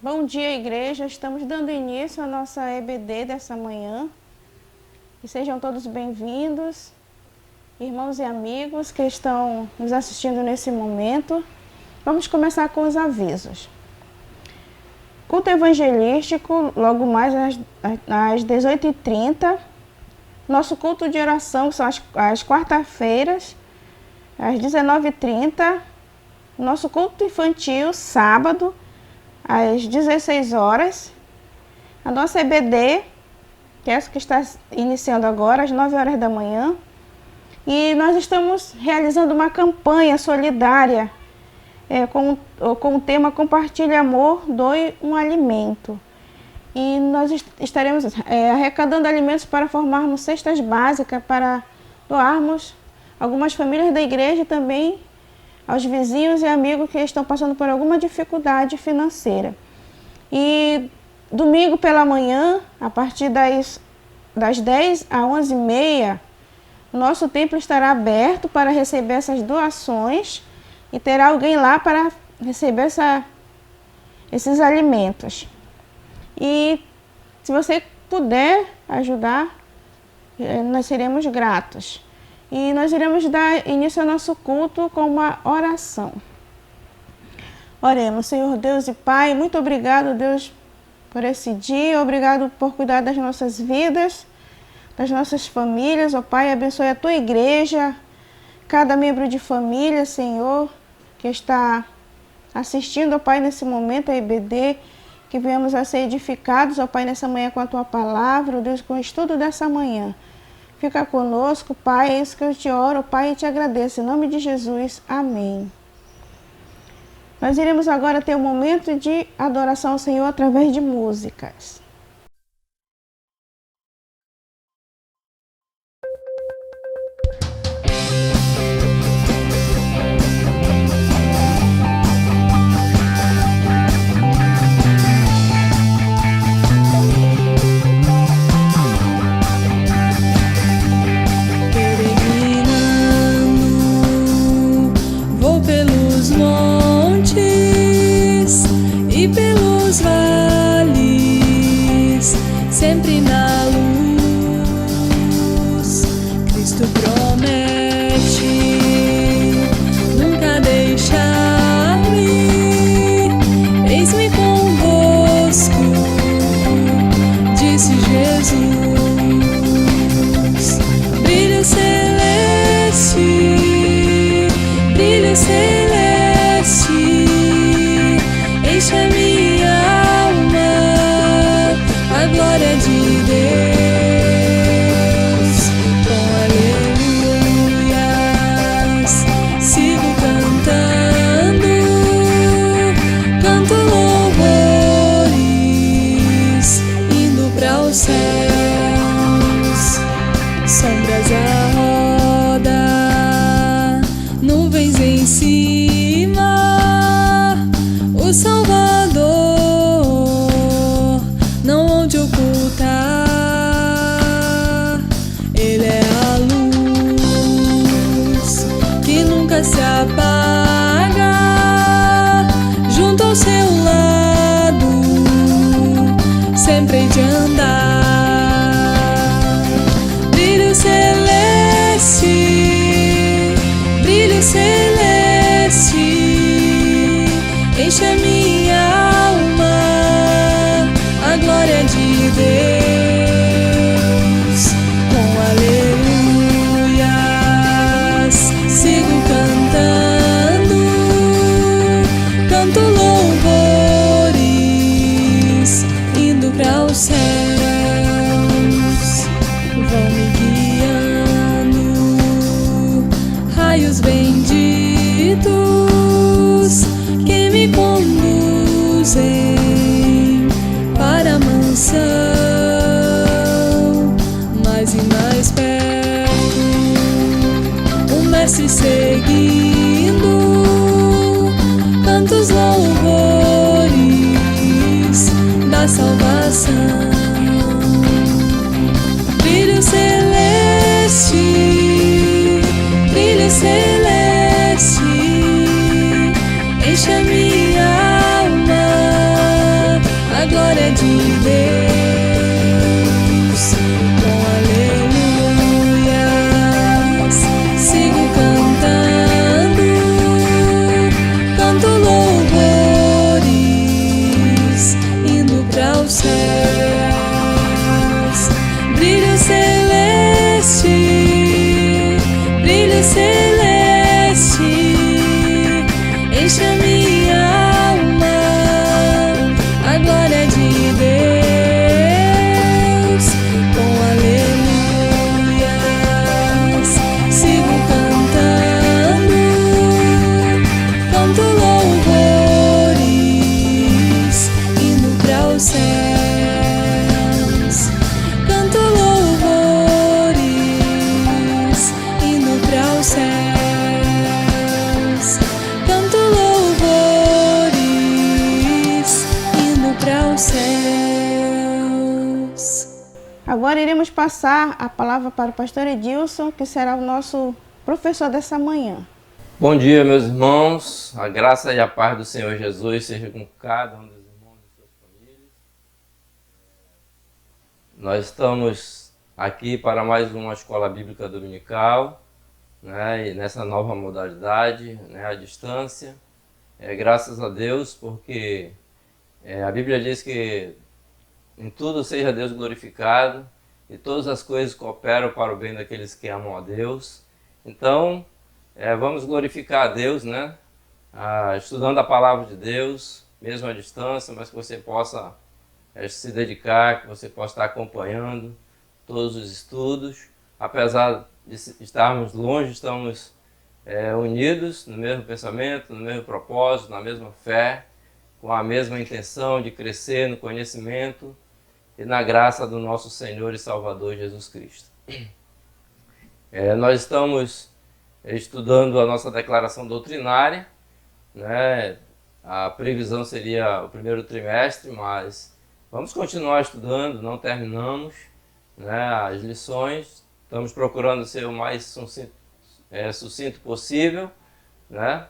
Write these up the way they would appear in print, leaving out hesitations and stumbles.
Bom dia, igreja. Estamos dando início à nossa EBD dessa manhã. E sejam todos bem-vindos, irmãos e amigos que estão nos assistindo nesse momento. Vamos começar com os avisos. Culto evangelístico, logo mais às 18h30. Nosso culto de oração são às quarta-feiras, às 19h30. Nosso culto infantil, sábado, às 16 horas. A nossa EBD, que é essa que está iniciando agora, às 9 horas da manhã. E nós estamos realizando uma campanha solidária com o tema Compartilhe Amor, Doe um Alimento. E nós estaremos arrecadando alimentos para formarmos cestas básicas, para doarmos algumas famílias da igreja e também aos vizinhos e amigos que estão passando por alguma dificuldade financeira. E domingo pela manhã, a partir das 10 às 11h30, o nosso templo estará aberto para receber essas doações e terá alguém lá para receber esses alimentos. E se você puder ajudar, nós seremos gratos. E nós iremos dar início ao nosso culto com uma oração. Oremos. Senhor Deus e Pai, muito obrigado, Deus, por esse dia. Obrigado por cuidar das nossas vidas, das nossas famílias. Ó Pai, abençoe a Tua igreja, cada membro de família, Senhor, que está assistindo, ó Pai, nesse momento a EBD, que venhamos a ser edificados, ó Pai, nessa manhã com a Tua palavra, ó Deus, com o estudo dessa manhã. Fica conosco, Pai, é isso que eu te oro, Pai, e te agradeço. Em nome de Jesus, amém. Nós iremos agora ter um momento de adoração ao Senhor através de músicas. Enche a minha alma a glória de Deus. Com aleluias sigo cantando, canto louvores indo para os céus. Brilho celeste, brilho celeste, enche a minha alma, a glória de Deus. Com aleluias sigo cantando, canto louvores indo para os céus. Canto louvores indo para os céus. Canto louvores indo para os céus. Agora iremos passar a palavra para o pastor Edilson, que será o nosso professor dessa manhã. Bom dia, meus irmãos. A graça e a paz do Senhor Jesus seja com cada um dos irmãos e suas famílias. Nós estamos aqui para mais uma escola bíblica dominical, né, e nessa nova modalidade, né, à distância. Graças a Deus, porque a Bíblia diz que em tudo seja Deus glorificado e todas as coisas cooperam para o bem daqueles que amam a Deus. Então, vamos glorificar a Deus, né? Estudando a palavra de Deus, mesmo à distância, mas que você possa se dedicar, que você possa estar acompanhando todos os estudos. Apesar de estarmos longe, estamos unidos no mesmo pensamento, no mesmo propósito, na mesma fé, com a mesma intenção de crescer no conhecimento e na graça do nosso Senhor e Salvador Jesus Cristo. Nós estamos estudando a nossa declaração doutrinária, né? A previsão seria o primeiro trimestre, mas vamos continuar estudando, não terminamos, né, as lições. Estamos procurando ser o mais sucinto possível, né?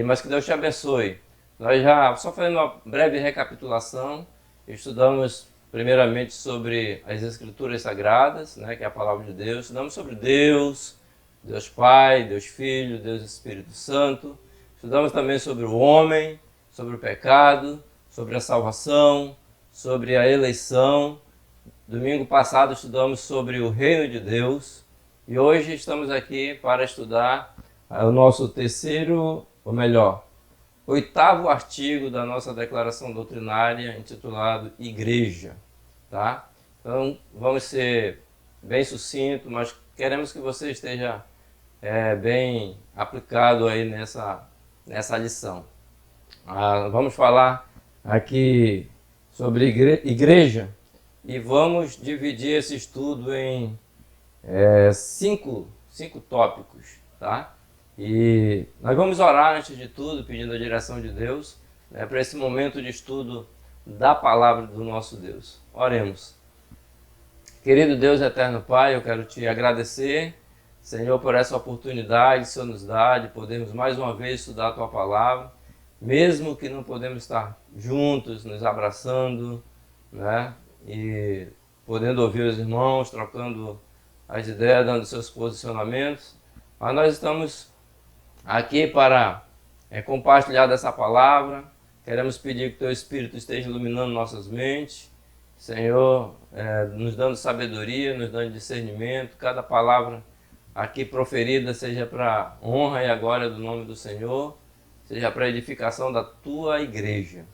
Mas que Deus te abençoe. Nós já, só fazendo uma breve recapitulação, estudamos primeiramente sobre as Escrituras Sagradas, né, que é a Palavra de Deus. Estudamos sobre Deus, Deus Pai, Deus Filho, Deus Espírito Santo. Estudamos também sobre o homem, sobre o pecado, sobre a salvação, sobre a eleição. Domingo passado estudamos sobre o reino de Deus. E hoje estamos aqui para estudar o nosso oitavo artigo da nossa declaração doutrinária, intitulado Igreja, tá? Então, vamos ser bem sucinto, mas queremos que você esteja bem aplicado aí nessa lição. Vamos falar aqui sobre igreja e vamos dividir esse estudo em cinco tópicos, tá? E nós vamos orar antes de tudo, pedindo a direção de Deus, né, para esse momento de estudo da palavra do nosso Deus. Oremos. Querido Deus eterno Pai, eu quero te agradecer, Senhor, por essa oportunidade que o Senhor nos dá de podermos mais uma vez estudar a tua palavra, mesmo que não podemos estar juntos, nos abraçando, né, e podendo ouvir os irmãos, trocando as ideias, dando seus posicionamentos, mas nós estamos aqui para compartilhar dessa palavra. Queremos pedir que o Teu Espírito esteja iluminando nossas mentes, Senhor, nos dando sabedoria, nos dando discernimento. Cada palavra aqui proferida seja para a honra e a glória do nome do Senhor, seja para a edificação da Tua igreja.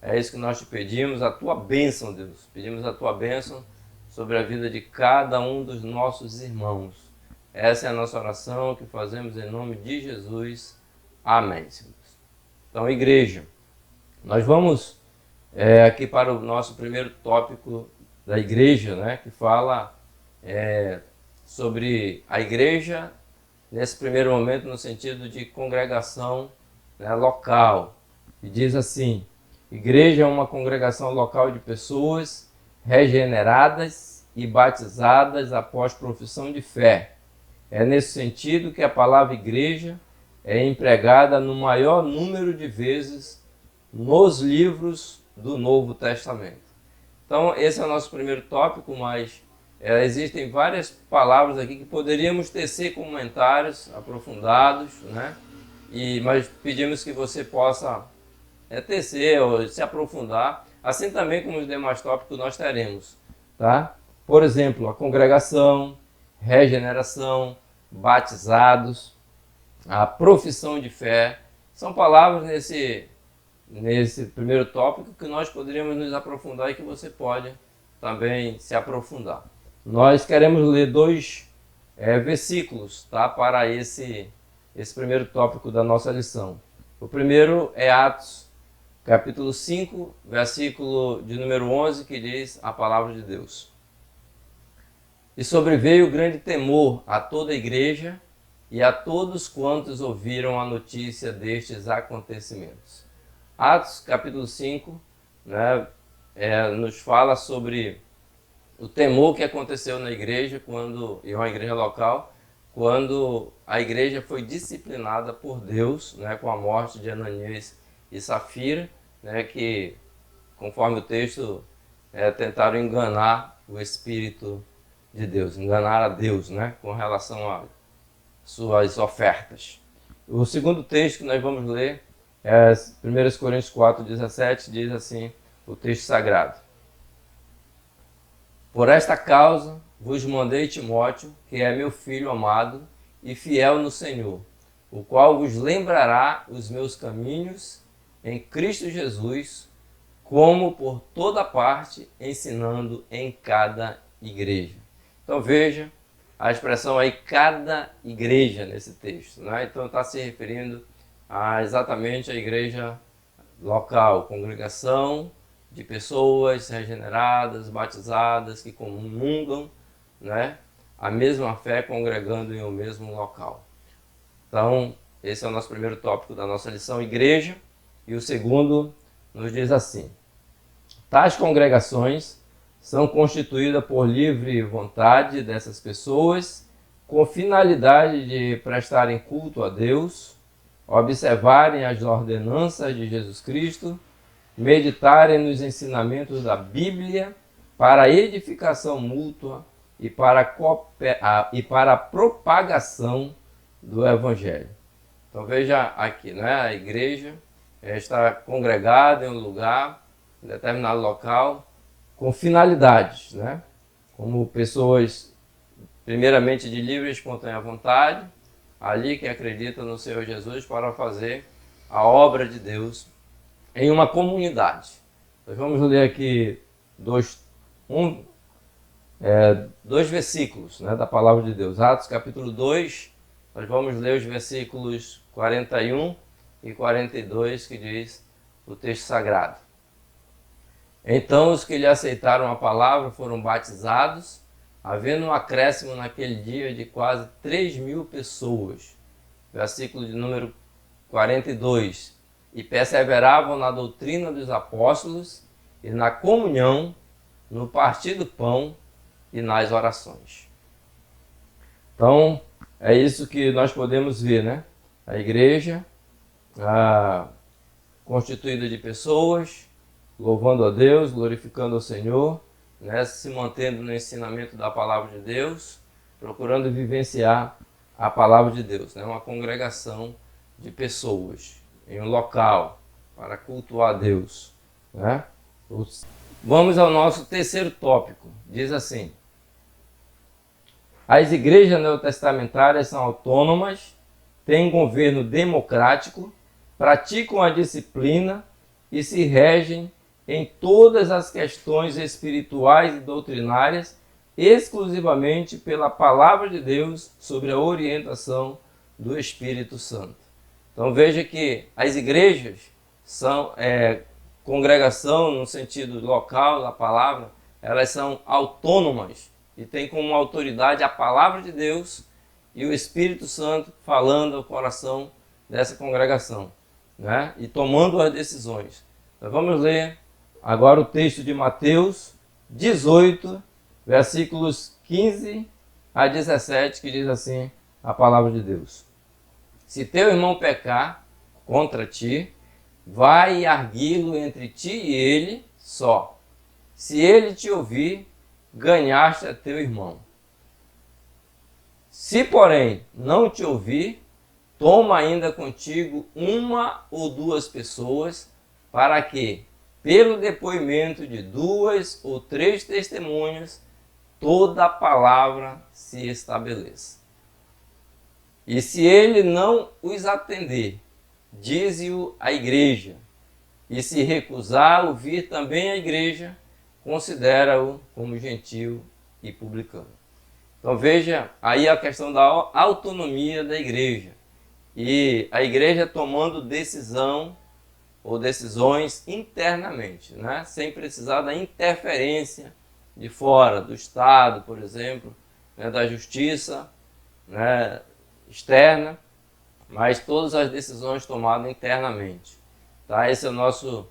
É isso que nós te pedimos, a Tua bênção, Deus. Pedimos a Tua bênção sobre a vida de cada um dos nossos irmãos. Essa é a nossa oração que fazemos em nome de Jesus. Amém, Senhor. Então, igreja, nós vamos aqui para o nosso primeiro tópico da igreja, né, que fala sobre a igreja, nesse primeiro momento, no sentido de congregação, né, local. E diz assim: igreja é uma congregação local de pessoas regeneradas e batizadas após profissão de fé. É nesse sentido que a palavra igreja é empregada no maior número de vezes nos livros do Novo Testamento. Então, esse é o nosso primeiro tópico, mas existem várias palavras aqui que poderíamos tecer comentários aprofundados, né? Mas pedimos que você possa tecer ou se aprofundar, assim também como os demais tópicos nós teremos, tá? Por exemplo, a congregação, regeneração, batizados, a profissão de fé, são palavras nesse primeiro tópico que nós poderíamos nos aprofundar e que você pode também se aprofundar. Nós queremos ler dois versículos, tá, para esse primeiro tópico da nossa lição. O primeiro é Atos, capítulo 5, versículo de número 11, que diz a palavra de Deus. E sobreveio grande temor a toda a igreja e a todos quantos ouviram a notícia destes acontecimentos. Atos, capítulo 5, né, nos fala sobre o temor que aconteceu na igreja, e uma igreja local, quando a igreja foi disciplinada por Deus, né, com a morte de Ananias e Safira, né, que, conforme o texto, tentaram enganar o Espírito de Deus, enganar a Deus, né, com relação a suas ofertas. O segundo texto que nós vamos ler é 1 Coríntios 4:17, diz assim o texto sagrado. Por esta causa vos mandei Timóteo, que é meu filho amado e fiel no Senhor, o qual vos lembrará os meus caminhos em Cristo Jesus, como por toda parte, ensinando em cada igreja. Então veja a expressão aí, cada igreja, nesse texto, né? Então está se referindo exatamente à igreja local, congregação de pessoas regeneradas, batizadas, que comungam, né, a mesma fé, congregando em um mesmo local. Então, esse é o nosso primeiro tópico da nossa lição, igreja. E o segundo nos diz assim: tais congregações são constituídas por livre vontade dessas pessoas, com finalidade de prestarem culto a Deus, observarem as ordenanças de Jesus Cristo, meditarem nos ensinamentos da Bíblia, para edificação mútua e para a propagação do Evangelho. Então veja aqui, né? A igreja está congregada em um lugar, em determinado local, com finalidades, né? Como pessoas, primeiramente de livre e espontânea vontade, ali que acreditam no Senhor Jesus para fazer a obra de Deus em uma comunidade. Nós vamos ler aqui dois versículos, né, da palavra de Deus. Atos capítulo 2, nós vamos ler os versículos 41 e 42, que diz o texto sagrado. Então os que lhe aceitaram a palavra foram batizados, havendo um acréscimo naquele dia de quase 3.000 pessoas. Versículo de número 42. E perseveravam na doutrina dos apóstolos e na comunhão, no partir do pão e nas orações. Então, é isso que nós podemos ver, né? A igreja constituída de pessoas, louvando a Deus, glorificando ao Senhor, né? Se mantendo no ensinamento da palavra de Deus, procurando vivenciar a palavra de Deus, né? Uma congregação de pessoas em um local para cultuar a Deus, né? Vamos ao nosso terceiro tópico. Diz assim: as igrejas neotestamentárias são autônomas, têm governo democrático, praticam a disciplina e se regem em todas as questões espirituais e doutrinárias exclusivamente pela palavra de Deus, sobre a orientação do Espírito Santo. Então veja que as igrejas são congregação no sentido local da palavra, elas são autônomas e têm como autoridade a palavra de Deus e o Espírito Santo falando ao coração dessa congregação, né? E tomando as decisões. Então vamos ler agora o texto de Mateus 18, versículos 15 a 17, que diz assim a palavra de Deus: se teu irmão pecar contra ti, vai arguí-lo entre ti e ele só. Se ele te ouvir, ganhaste a teu irmão. Se, porém, não te ouvir, toma ainda contigo uma ou duas pessoas, para que, pelo depoimento de 2 ou 3 testemunhas, toda a palavra se estabeleça. E se ele não os atender, dize-o à igreja, e se recusar ouvir também a igreja, considera-o como gentil e publicano. Então veja aí a questão da autonomia da igreja. E a igreja tomando decisão ou decisões internamente, né? Sem precisar da interferência de fora, do Estado, por exemplo, né? Da justiça, né? Externa, mas todas as decisões tomadas internamente. Tá? Esse é o nosso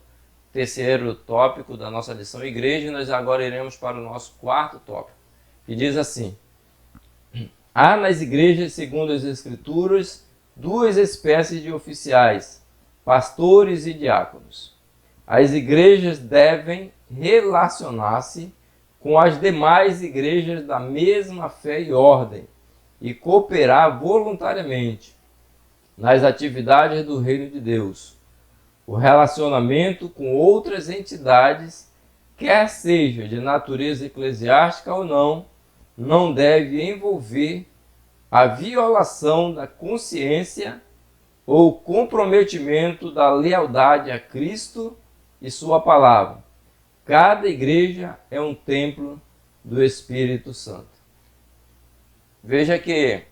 terceiro tópico da nossa lição Igreja, e nós agora iremos para o nosso quarto tópico, que diz assim: há nas igrejas, segundo as Escrituras, 2 espécies de oficiais, pastores e diáconos. As igrejas devem relacionar-se com as demais igrejas da mesma fé e ordem e cooperar voluntariamente nas atividades do reino de Deus. O relacionamento com outras entidades, quer seja de natureza eclesiástica ou não deve envolver a violação da consciência ou comprometimento da lealdade a Cristo e sua palavra. Cada igreja é um templo do Espírito Santo. Veja que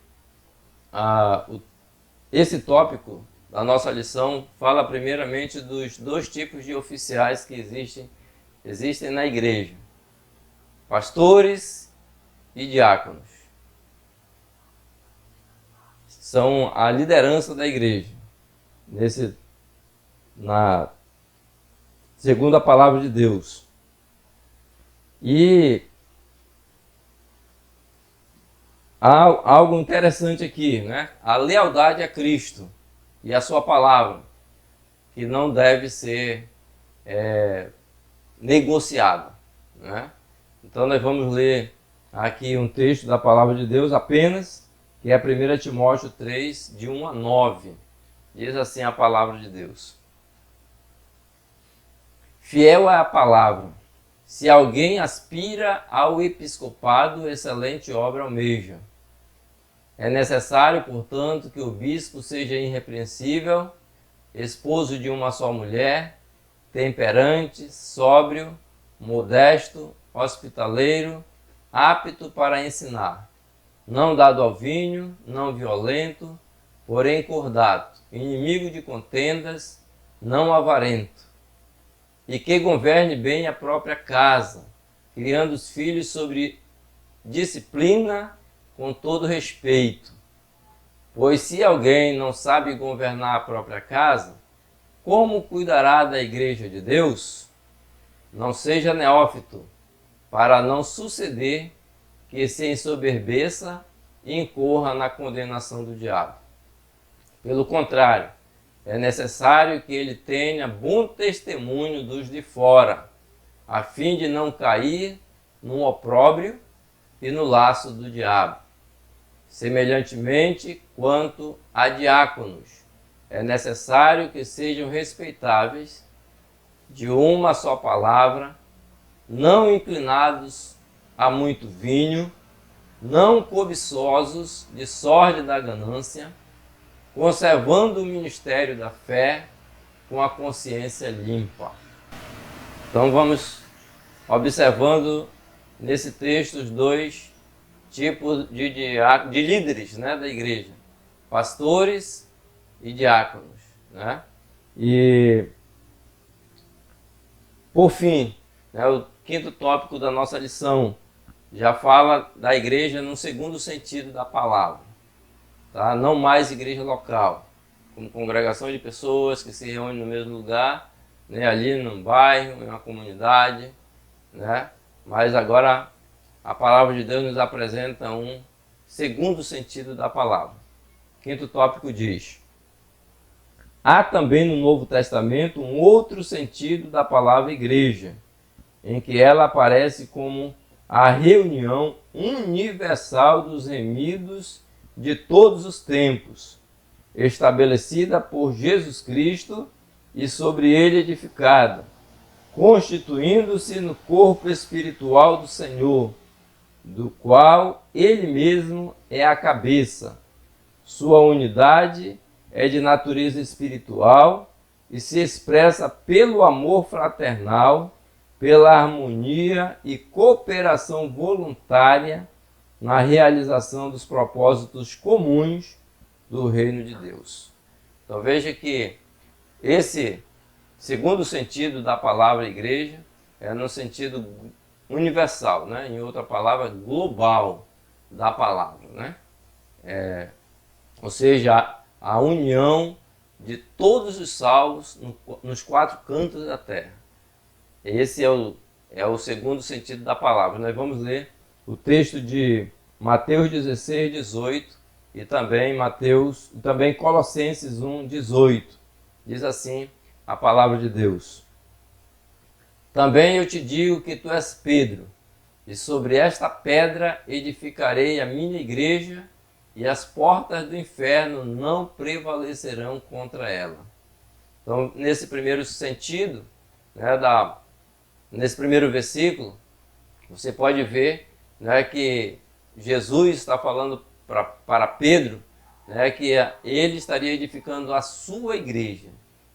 esse tópico da nossa lição fala primeiramente dos 2 tipos de oficiais que existem na igreja: pastores e diáconos. São a liderança da igreja, segundo a palavra de Deus. E há algo interessante aqui, né? A lealdade a Cristo e a sua palavra, que não deve ser negociada, né? Então nós vamos ler aqui um texto da palavra de Deus apenas, que é 1 Timóteo 3, de 1 a 9. Diz assim a palavra de Deus: fiel é a palavra. Se alguém aspira ao episcopado, excelente obra almeja. É necessário, portanto, que o bispo seja irrepreensível, esposo de uma só mulher, temperante, sóbrio, modesto, hospitaleiro, apto para ensinar, não dado ao vinho, não violento, porém cordato, inimigo de contendas, não avarento, e que governe bem a própria casa, criando os filhos sobre disciplina com todo respeito. Pois se alguém não sabe governar a própria casa, como cuidará da igreja de Deus? Não seja neófito, para não suceder que se ensoberbeça e incorra na condenação do diabo. Pelo contrário, é necessário que ele tenha bom testemunho dos de fora, a fim de não cair no opróbrio e no laço do diabo. Semelhantemente, quanto a diáconos, é necessário que sejam respeitáveis, de uma só palavra, não inclinados a muito vinho, não cobiçosos de sorte da ganância, conservando o ministério da fé com a consciência limpa. Então vamos observando nesse texto os 2 tipos de líderes, né, da igreja: pastores e diáconos, né? E por fim, né, o 5º tópico da nossa lição já fala da igreja no segundo sentido da palavra, tá? Não mais igreja local, como congregação de pessoas que se reúnem no mesmo lugar, né, ali num bairro, em uma comunidade, né? Mas agora a palavra de Deus nos apresenta um segundo sentido da palavra. O 5º tópico diz: há também no Novo Testamento um outro sentido da palavra igreja, em que ela aparece como a reunião universal dos remidos de todos os tempos, estabelecida por Jesus Cristo e sobre ele edificada, constituindo-se no corpo espiritual do Senhor, do qual ele mesmo é a cabeça. Sua unidade é de natureza espiritual e se expressa pelo amor fraternal, pela harmonia e cooperação voluntária na realização dos propósitos comuns do reino de Deus. Então veja que esse segundo sentido da palavra igreja é no sentido universal, né? Em outra palavra, global da palavra, né? Ou seja, a união de todos os salvos nos quatro cantos da terra. Esse é o segundo sentido da palavra. Nós vamos ler o texto de Mateus 16, 18 e também Colossenses 1, 18. Diz assim a palavra de Deus: Também eu te digo que tu és Pedro, e sobre esta pedra edificarei a minha igreja, e as portas do inferno não prevalecerão contra ela. Então, nesse primeiro sentido, né, nesse primeiro versículo, você pode ver, né, que Jesus está falando para Pedro, né, que ele estaria edificando a sua igreja.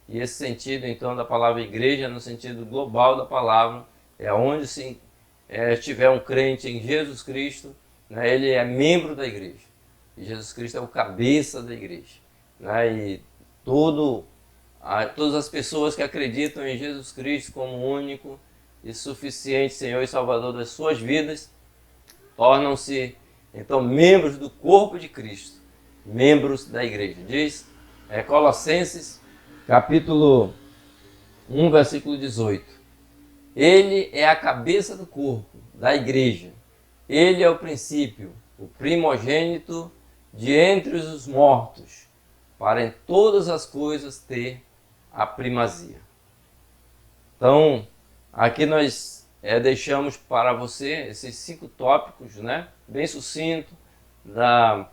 E esse sentido, então, da palavra igreja, no sentido global da palavra, é onde se tiver um crente em Jesus Cristo, né, ele é membro da igreja. E Jesus Cristo é o cabeça da igreja. Né, e todas as pessoas que acreditam em Jesus Cristo como único e suficiente Senhor e Salvador das suas vidas, tornam-se, então, membros do corpo de Cristo, membros da igreja. Diz Colossenses, capítulo 1, versículo 18. Ele é a cabeça do corpo, da igreja. Ele é o princípio, o primogênito de entre os mortos, para em todas as coisas ter a primazia. Então, aqui nós deixamos para você esses 5 tópicos, né, bem sucinto, da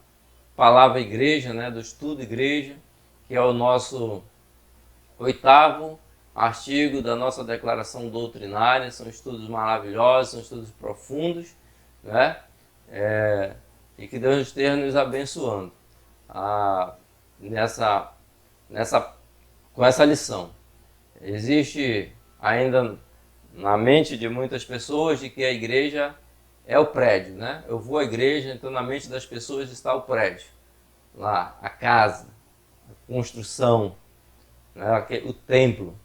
palavra igreja, né, do estudo igreja, que é o nosso 8º artigo da nossa declaração doutrinária. São estudos maravilhosos, são estudos profundos, né, e que Deus esteja nos abençoando com essa lição. Existe ainda na mente de muitas pessoas de que a igreja é o prédio, né? Eu vou à igreja, então na mente das pessoas está o prédio, lá, a casa, a construção, né? O templo.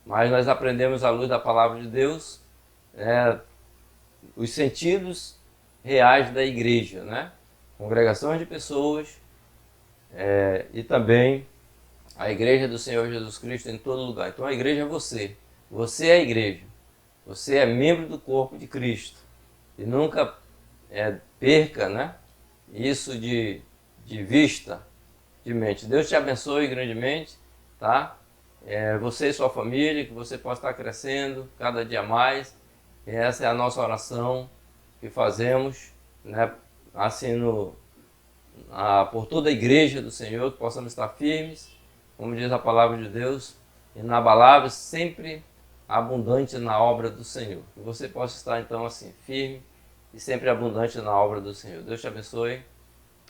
Mas nós aprendemos à luz da palavra de Deus os sentidos reais da igreja, né? Congregações de pessoas e também a igreja do Senhor Jesus Cristo em todo lugar. Então a igreja é você. Você é a igreja. Você é membro do corpo de Cristo. E nunca perca, né, isso de vista, de mente. Deus te abençoe grandemente, tá? Você e sua família, que você possa estar crescendo cada dia mais. E essa é a nossa oração que fazemos, né, assim por toda a igreja do Senhor, que possamos estar firmes, como diz a palavra de Deus, inabaláveis, sempre abundante na obra do Senhor. Que você possa estar então assim, firme e sempre abundante na obra do Senhor. Deus te abençoe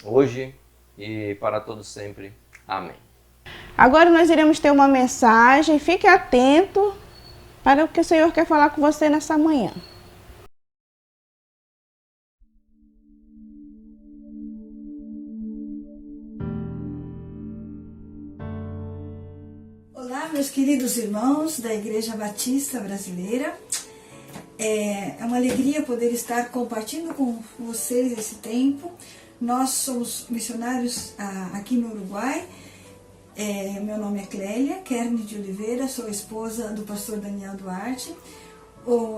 hoje e para todos sempre. Amém. Agora nós iremos ter uma mensagem. Fique atento para o que o Senhor quer falar com você nessa manhã. Olá, meus queridos irmãos da Igreja Batista Brasileira. É uma alegria poder estar compartilhando com vocês esse tempo. Nós somos missionários aqui no Uruguai. Meu nome é Clélia Kerne de Oliveira, sou esposa do pastor Daniel Duarte.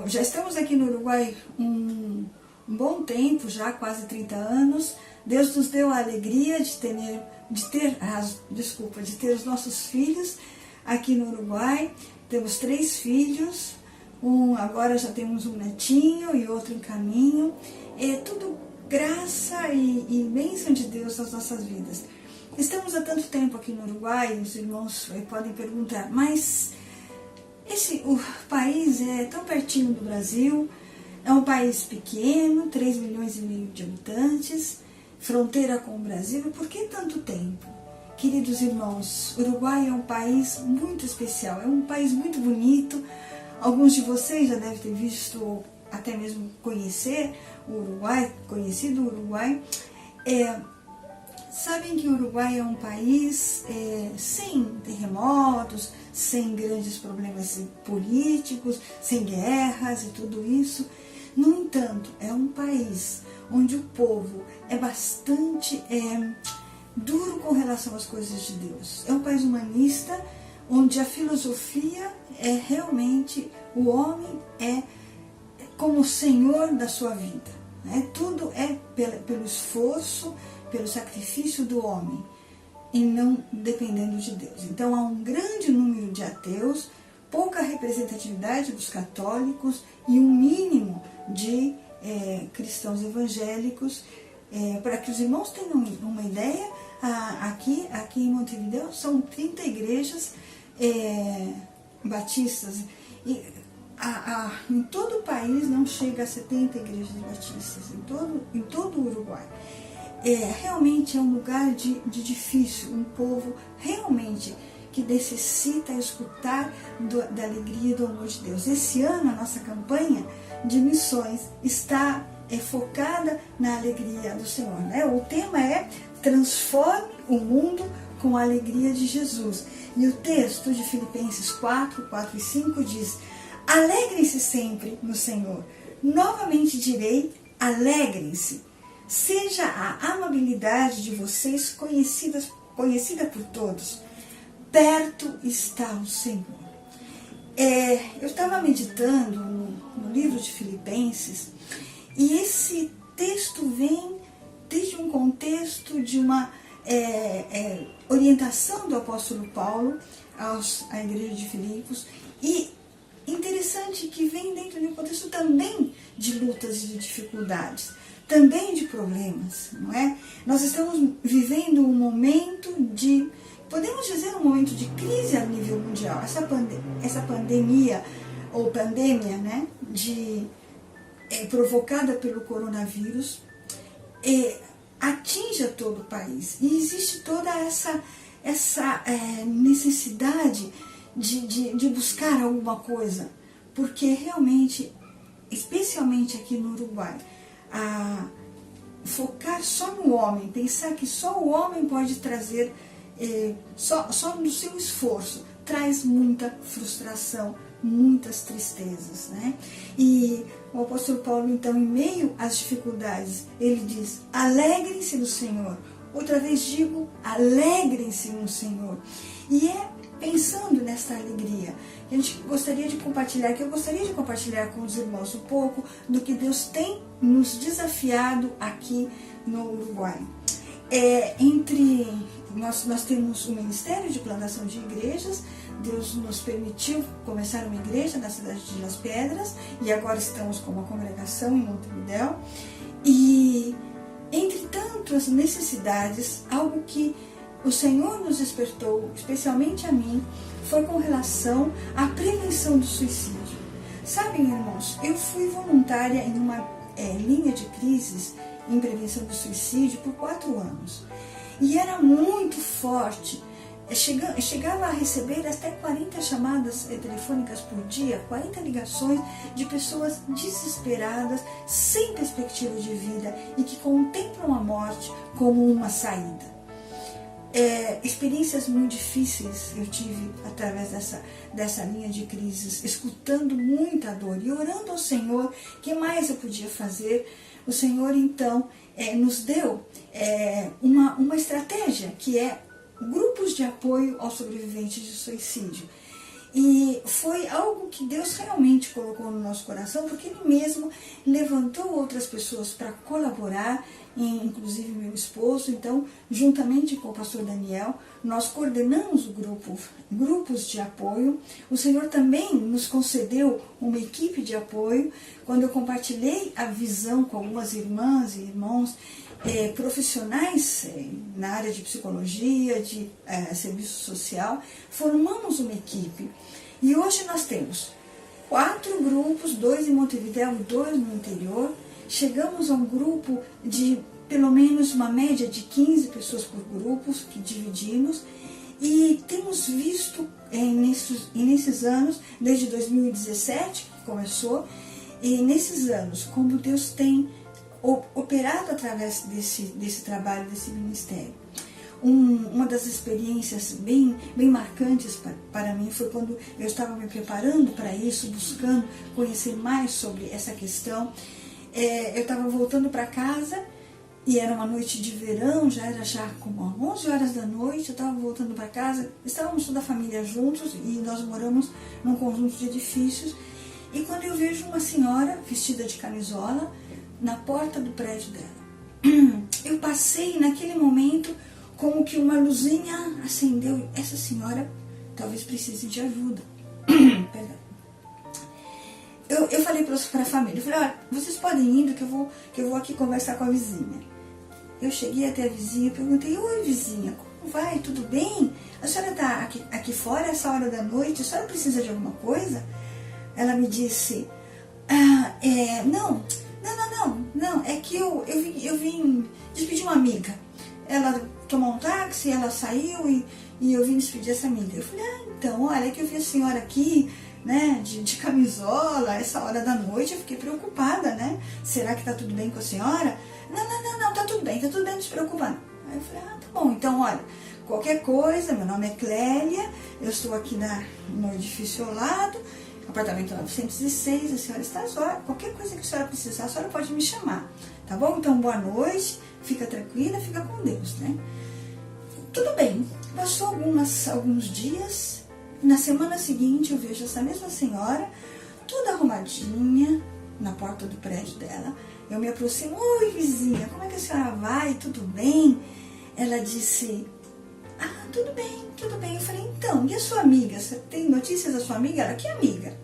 Já estamos aqui no Uruguai um um bom tempo, já quase 30 anos, Deus nos deu a alegria de ter os nossos filhos aqui no Uruguai. Temos 3 filhos, agora já temos um netinho e outro em caminho. É tudo graça e bênção de Deus nas nossas vidas. Estamos há tanto tempo aqui no Uruguai, os irmãos podem perguntar, mas o país é tão pertinho do Brasil, é um país pequeno, 3,5 milhões de habitantes, fronteira com o Brasil, e por que tanto tempo? Queridos irmãos, o Uruguai é um país muito especial, é um país muito bonito. Alguns de vocês já devem ter visto, até mesmo conhecido o Uruguai. Sabem que o Uruguai é um país sem terremotos, sem grandes problemas políticos, sem guerras e tudo isso. No entanto, é um país onde o povo é bastante duro com relação às coisas de Deus. É um país humanista, onde a filosofia é realmente o homem é como o senhor da sua vida. Né? Tudo é pelo esforço, pelo sacrifício do homem, e não dependendo de Deus. Então há um grande número de ateus, pouca representatividade dos católicos e um mínimo de cristãos evangélicos. Para que os irmãos tenham uma ideia, aqui em Montevideo são 30 igrejas batistas. E em todo o país não chega a 70 igrejas batistas, em todo o Uruguai. Realmente é um lugar de difícil, um povo realmente que necessita escutar da alegria e do amor de Deus. Esse ano a nossa campanha de missões está focada na alegria do Senhor. Né? O tema é Transforme o Mundo com a Alegria de Jesus. E o texto de Filipenses 4 e 5 diz: alegrem-se sempre no Senhor. Novamente direi, alegrem-se. Seja a amabilidade de vocês conhecida por todos. Perto está o Senhor. Eu estava meditando no livro de Filipenses, e esse texto vem desde um contexto de uma orientação do apóstolo Paulo à igreja de Filipos, e interessante que vem dentro de um contexto também de lutas e de dificuldades, também de problemas, não é? Nós estamos vivendo um momento podemos dizer um momento de crise a nível mundial. Essa pandemia, né, provocada pelo coronavírus, atinge a todo o país. E existe toda essa necessidade de buscar alguma coisa, porque realmente, especialmente aqui no Uruguai, focar só no homem, pensar que só o homem pode trazer, só no seu esforço, traz muita frustração, muitas tristezas, né? E o apóstolo Paulo, então, em meio às dificuldades, ele diz: alegrem-se no Senhor. Outra vez digo, alegrem-se no Senhor. E pensando nesta alegria, que eu gostaria de compartilhar com os irmãos um pouco do que Deus tem nos desafiado aqui no Uruguai. Nós temos um ministério de plantação de igrejas. Deus nos permitiu começar uma igreja na cidade de Las Pedras, e agora estamos com uma congregação em Montevideo. E entre tantas necessidades, algo que o Senhor nos despertou, especialmente a mim, foi com relação à prevenção do suicídio. Sabem, irmãos, eu fui voluntária em uma linha de crises em prevenção do suicídio por 4 anos. E era muito forte. Chegava a receber até 40 chamadas telefônicas por dia, 40 ligações de pessoas desesperadas, sem perspectiva de vida e que contemplam a morte como uma saída. Experiências muito difíceis eu tive através dessa linha de crises, escutando muita dor e orando ao Senhor o que mais eu podia fazer. O Senhor então nos deu uma estratégia, que é grupos de apoio aos sobreviventes de suicídio. E foi algo que Deus realmente colocou no nosso coração, porque Ele mesmo levantou outras pessoas para colaborar, inclusive meu esposo. Então, juntamente com o pastor Daniel, nós coordenamos grupos de apoio. O Senhor também nos concedeu uma equipe de apoio. Quando eu compartilhei a visão com algumas irmãs e irmãos profissionais na área de psicologia, de serviço social, formamos uma equipe. E hoje nós temos 4 grupos, 2 em Montevidéu e 2 no interior. Chegamos a um grupo de pelo menos uma média de 15 pessoas por grupo, que dividimos. E temos visto nesses anos, desde 2017 que começou, e nesses anos, como Deus tem operado através desse trabalho, desse ministério. Uma das experiências bem marcantes para mim foi quando eu estava me preparando para isso, buscando conhecer mais sobre essa questão. Eu estava voltando para casa e era uma noite de verão, já era como 11 horas da noite, eu estava voltando para casa, estávamos toda a família juntos e nós moramos num conjunto de edifícios. E quando eu vejo uma senhora vestida de camisola na porta do prédio dela, eu passei naquele momento como que uma luzinha acendeu. Essa senhora talvez precise de ajuda. Perdão. Eu falei para a família, eu falei, olha, vocês podem ir indo que eu vou aqui conversar com a vizinha. Eu cheguei até a vizinha e perguntei, oi vizinha, como vai, tudo bem? A senhora está aqui fora essa hora da noite, a senhora precisa de alguma coisa? Ela me disse, não, é que eu vim despedir uma amiga. Ela tomou um táxi, ela saiu e eu vim despedir essa amiga. Eu falei, então, olha, é que eu vi a senhora aqui, né, de camisola, essa hora da noite, eu fiquei preocupada, né? Será que tá tudo bem com a senhora? Não, tá tudo bem, não se preocupa não. Aí eu falei, tá bom, então, olha, qualquer coisa, meu nome é Clélia, eu estou aqui no edifício ao lado, apartamento 906, a senhora está às horas, qualquer coisa que a senhora precisar, a senhora pode me chamar, tá bom? Então, boa noite, fica tranquila, fica com Deus, né? Tudo bem, passou alguns dias, na semana seguinte eu vejo essa mesma senhora, toda arrumadinha, na porta do prédio dela. Eu me aproximo, oi vizinha, como é que a senhora vai, tudo bem? Ela disse, tudo bem. Eu falei, então, e a sua amiga? Você tem notícias da sua amiga? Ela, que amiga?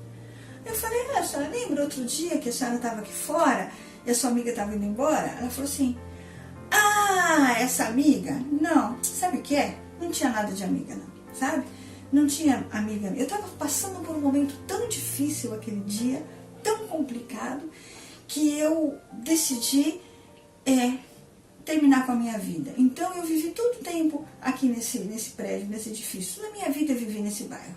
Eu falei, a senhora lembra outro dia que a senhora estava aqui fora e a sua amiga estava indo embora? Ela falou assim, essa amiga? Não, sabe o que é? Não tinha nada de amiga não, sabe? Não tinha amiga. Eu estava passando por um momento tão difícil aquele dia, tão complicado, que eu decidi terminar com a minha vida. Então eu vivi todo o tempo aqui nesse prédio, nesse edifício. Toda a minha vida eu vivi nesse bairro.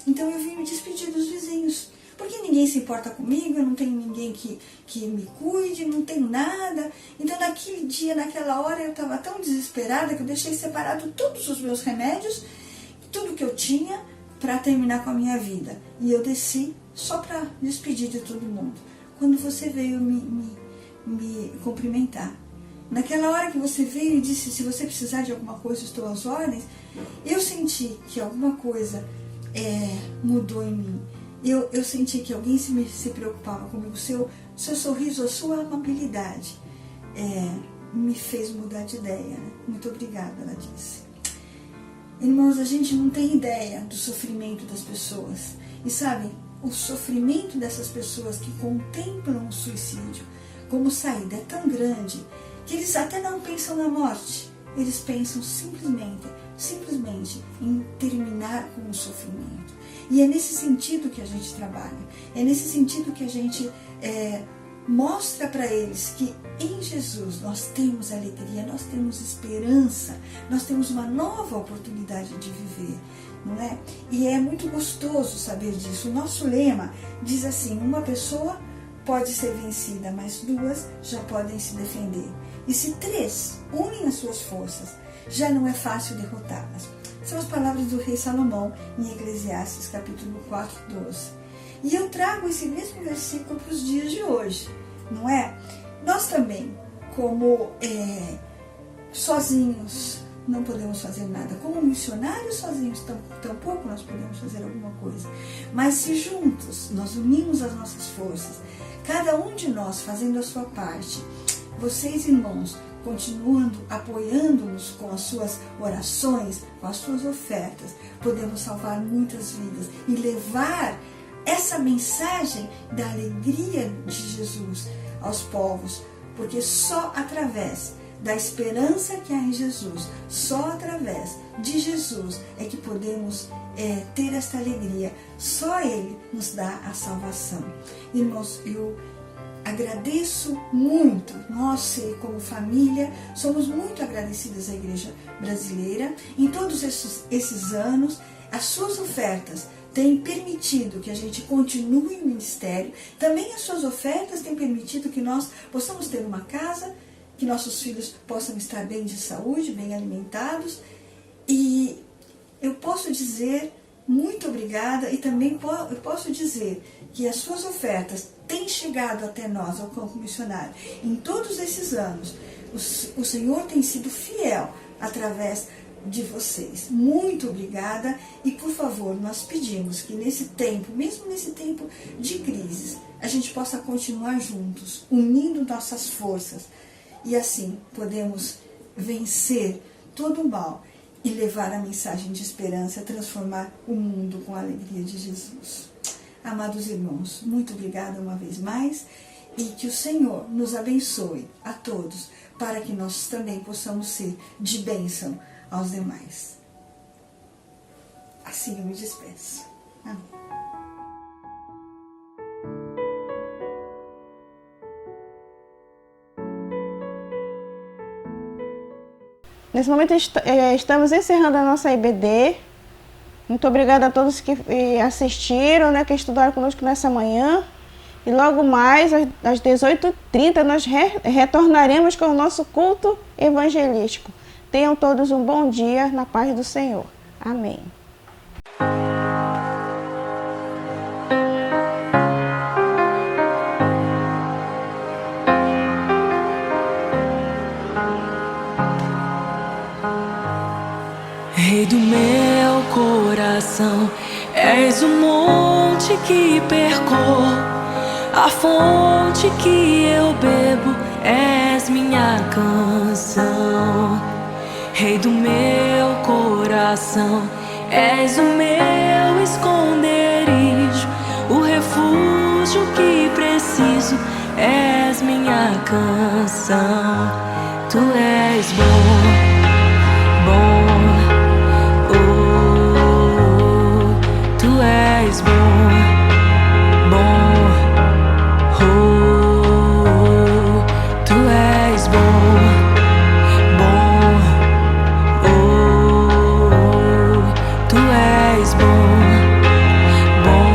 Então eu vim me despedir dos vizinhos, porque ninguém se importa comigo, eu não tenho ninguém que me cuide, não tenho nada. Então naquele dia, naquela hora, eu estava tão desesperada que eu deixei separado todos os meus remédios, tudo que eu tinha, para terminar com a minha vida. E eu desci só para despedir de todo mundo. Quando você veio me cumprimentar, naquela hora que você veio e disse, se você precisar de alguma coisa, estou às ordens, eu senti que alguma coisa mudou em mim. Eu senti que alguém se preocupava comigo. O seu sorriso, a sua amabilidade me fez mudar de ideia. Né? Muito obrigada, ela disse. Irmãos, a gente não tem ideia do sofrimento das pessoas. E sabem, o sofrimento dessas pessoas que contemplam o suicídio como saída é tão grande que eles até não pensam na morte. Eles pensam simplesmente em terminar com o sofrimento. E é nesse sentido que a gente trabalha. É nesse sentido que a gente mostra para eles que em Jesus nós temos alegria, nós temos esperança, nós temos uma nova oportunidade de viver, não é? E é muito gostoso saber disso. O nosso lema diz assim, uma pessoa pode ser vencida, mas 2 já podem se defender. E se 3 unem as suas forças, já não é fácil derrotá-las. São as palavras do rei Salomão em Eclesiastes capítulo 4, 12. E eu trago esse mesmo versículo para os dias de hoje, não é? Nós também, como sozinhos, não podemos fazer nada. Como missionários sozinhos, tampouco nós podemos fazer alguma coisa. Mas se juntos nós unimos as nossas forças, cada um de nós fazendo a sua parte, vocês, irmãos, continuando apoiando-nos com as suas orações, com as suas ofertas, podemos salvar muitas vidas e levar essa mensagem da alegria de Jesus aos povos, porque só através da esperança que há em Jesus, só através de Jesus é que podemos ter esta alegria. Só Ele nos dá a salvação. Irmãos, eu agradeço muito, nós como família somos muito agradecidas à Igreja Brasileira. Em todos esses anos, as suas ofertas têm permitido que a gente continue o ministério. Também as suas ofertas têm permitido que nós possamos ter uma casa, que nossos filhos possam estar bem de saúde, bem alimentados. E eu posso dizer muito obrigada, e também eu posso dizer que as suas ofertas têm chegado até nós, ao campo missionário. Em todos esses anos, o Senhor tem sido fiel através de vocês. Muito obrigada, e por favor, nós pedimos que nesse tempo, mesmo nesse tempo de crise, a gente possa continuar juntos, unindo nossas forças, e assim podemos vencer todo o mal e levar a mensagem de esperança, transformar o mundo com a alegria de Jesus. Amados irmãos, muito obrigada uma vez mais, e que o Senhor nos abençoe a todos, para que nós também possamos ser de bênção aos demais. Assim eu me despeço. Amém. Nesse momento estamos encerrando a nossa IBD. Muito obrigada a todos que assistiram, que estudaram conosco nessa manhã. E logo mais, às 18h30, nós retornaremos com o nosso culto evangelístico. Tenham todos um bom dia na paz do Senhor. Amém. Rei do meu coração, és o monte que percorro, a fonte que eu bebo, és minha canção. Rei do meu coração, és o meu esconderijo, o refúgio que preciso, és minha canção. Tu és bom, bom. Tu és bom, bom, oh, tu és bom, bom, oh, tu és bom, bom,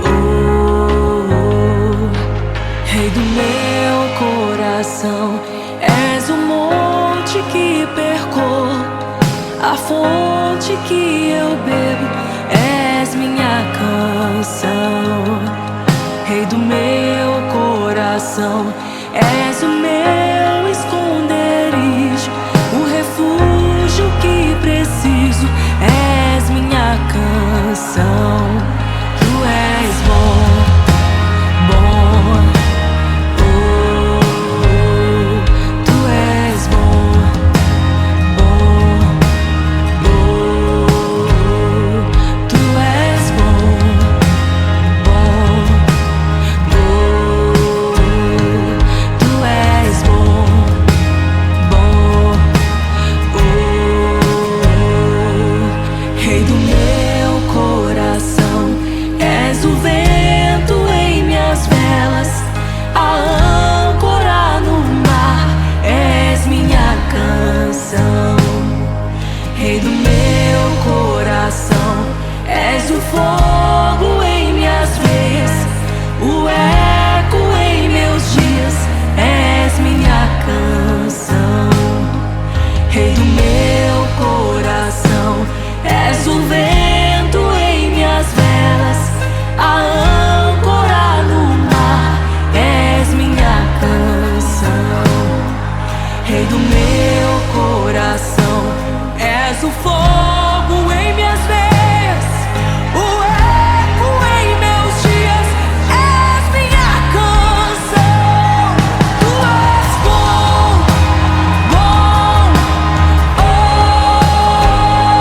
oh, Rei do meu coração, és o monte que percorro, a fonte que eu bebo, és minha canção. Rei do meu coração, és o meu